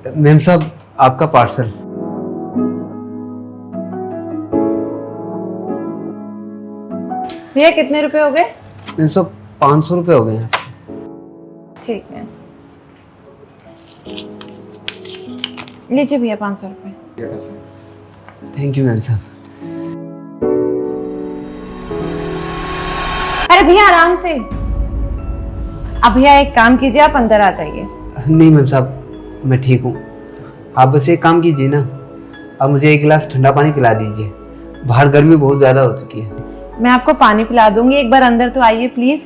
Ma'am साहब आपका parcel. भैया कितने रुपए हो गए? मैम साहब 500 रुपये हो गए हैं। ठीक है, लीजिए भैया 500 रुपये। थैंक यू मैम साहब। अरे भैया आराम से। अब भैया एक काम कीजिए, आप अंदर आ जाइए। नहीं मैम साहब मैं ठीक हूँ। आप बस एक काम कीजिए ना, आप मुझे एक गिलास ठंडा पानी पिला दीजिए। बाहर गर्मी बहुत ज़्यादा हो चुकी है। मैं आपको पानी पिला दूंगी, एक बार अंदर तो आइए प्लीज।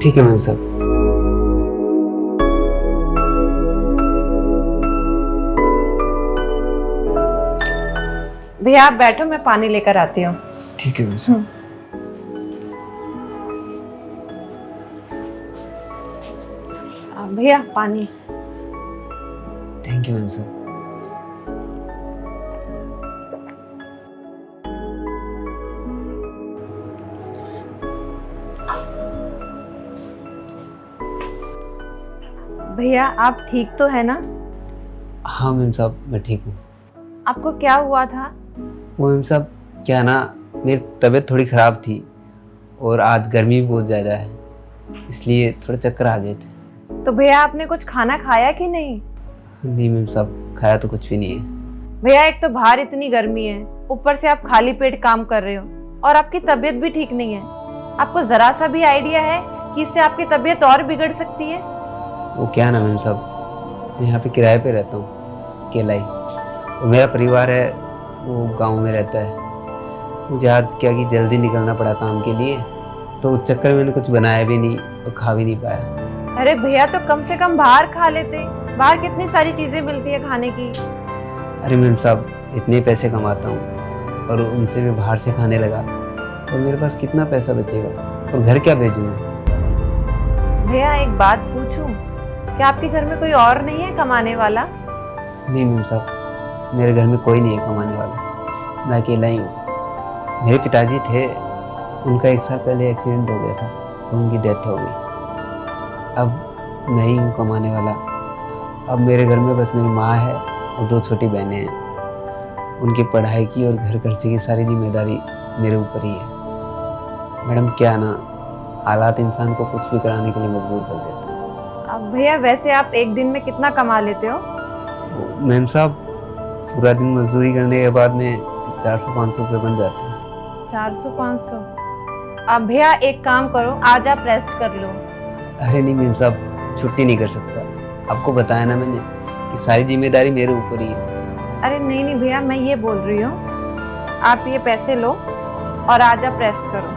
ठीक है मैम साहब। भैया आप बैठो, मैं पानी लेकर आती हूँ। ठीक है मैम साहब। भैया पानी। थैंक यू मैम साहब। भैया आप ठीक तो है ना? हाँ मैम साहब मैं ठीक हूँ। आपको क्या हुआ था? वो मैम साहब क्या ना, मेरी तबीयत थोड़ी ख़राब थी और आज गर्मी भी बहुत ज़्यादा है, इसलिए थोड़े चक्कर आ गए थे। तो भैया आपने कुछ खाना खाया कि नहीं? नहीं मैम साहब खाया तो कुछ भी नहीं है। भैया एक तो बाहर इतनी गर्मी है, ऊपर से आप खाली पेट काम कर रहे हो और आपकी तबीयत भी ठीक नहीं है। आपको जरा सा भी आइडिया है कि इससे आपकी तबीयत और बिगड़ सकती है? वो क्या ना मैम साहब, मैं यहाँ पे किराए पे रहता हूँ अकेला ही, और मेरा परिवार है वो गांव में रहता है। मुझे आज क्या कि जल्दी निकलना पड़ा काम के लिए, तो उस चक्कर में मैंने कुछ बनाया भी नहीं और खा भी नहीं पाया। अरे भैया तो कम से कम बाहर खा लेते, बाहर कितनी सारी चीजें मिलती है खाने की। अरे मैम साहब इतने पैसे कमाता हूँ और उनसे भी बाहर से खाने लगा और मेरे पास कितना पैसा बचेगा और घर क्या भेजूँगा। भैया एक बात पूछूं, क्या आपके घर में कोई और नहीं है कमाने वाला? नहीं मैम साहब मेरे घर में कोई नहीं है कमाने वाला, मैं अकेला ही हूँ। मेरे पिताजी थे, उनका 1 साल पहले एक्सीडेंट हो गया था और उनकी डेथ हो गई। अब मैं ही हूँ कमाने वाला। अब मेरे घर में बस मेरी माँ है और 2 छोटी बहनें हैं। उनकी पढ़ाई की और घर खर्चे की सारी जिम्मेदारी मेरे ऊपर ही है। मैडम क्या ना, हालात इंसान को कुछ भी कराने के लिए मजबूर कर देते हैं। अब भैया वैसे आप एक दिन में कितना कमा लेते हो? मैम साहब पूरा दिन मजदूरी करने के बाद में 400-500 रुपये बन जाते हैं। 400-500? अब भैया एक काम करो, आज आप रेस्ट कर लो। अरे नहीं मैम साहब छुट्टी नहीं कर सकता, आपको बताया ना मैंने कि सारी जिम्मेदारी मेरे ऊपर ही है। अरे नहीं नहीं भैया, मैं ये बोल रही हूँ, आप ये पैसे लो और आज आप रेस्ट करो।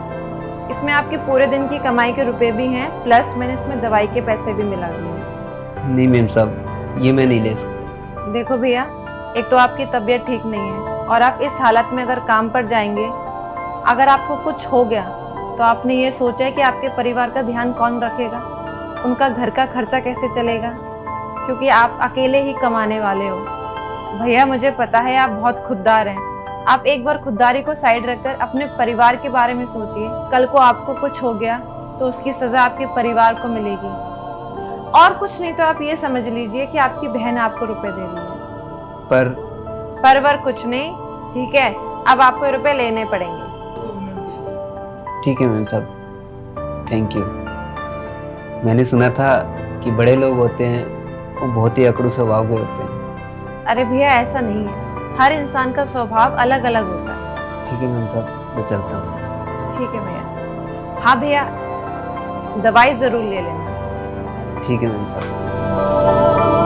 इसमें आपके पूरे दिन की कमाई के रुपए भी हैं, प्लस मैंने इसमें दवाई के पैसे भी मिला दिए। नहीं मैम साहब ये मैं नहीं ले सकता। देखो भैया, एक तो आपकी तबीयत ठीक नहीं है और आप इस हालत में अगर काम पर जाएंगे, अगर आपको कुछ हो गया तो आपने ये सोचा है कि आपके परिवार का ध्यान कौन रखेगा, उनका घर का खर्चा कैसे चलेगा, क्योंकि आप अकेले ही कमाने वाले हो। भैया मुझे पता है आप बहुत खुददार हैं, आप एक बार खुददारी को साइड रखकर अपने परिवार के बारे में सोचिए। कल को आपको कुछ हो गया तो उसकी सजा आपके परिवार को मिलेगी, और कुछ नहीं तो आप ये समझ लीजिए कि आपकी बहन आपको रुपए दे रही है। पर कुछ नहीं, ठीक है? अब आपको रुपए लेने पड़ेंगे। ठीक है मैम साहब थैंक यू। मैंने सुना था कि बड़े लोग होते हैं वो बहुत ही अकड़ू स्वभाव के होते हैं। अरे भैया ऐसा नहीं है, हर इंसान का स्वभाव अलग अलग होता है। ठीक है मैम साहब मैं चलता हूँ। ठीक है भैया। हाँ भैया दवाई जरूर ले लेना। ठीक है मैम साहब।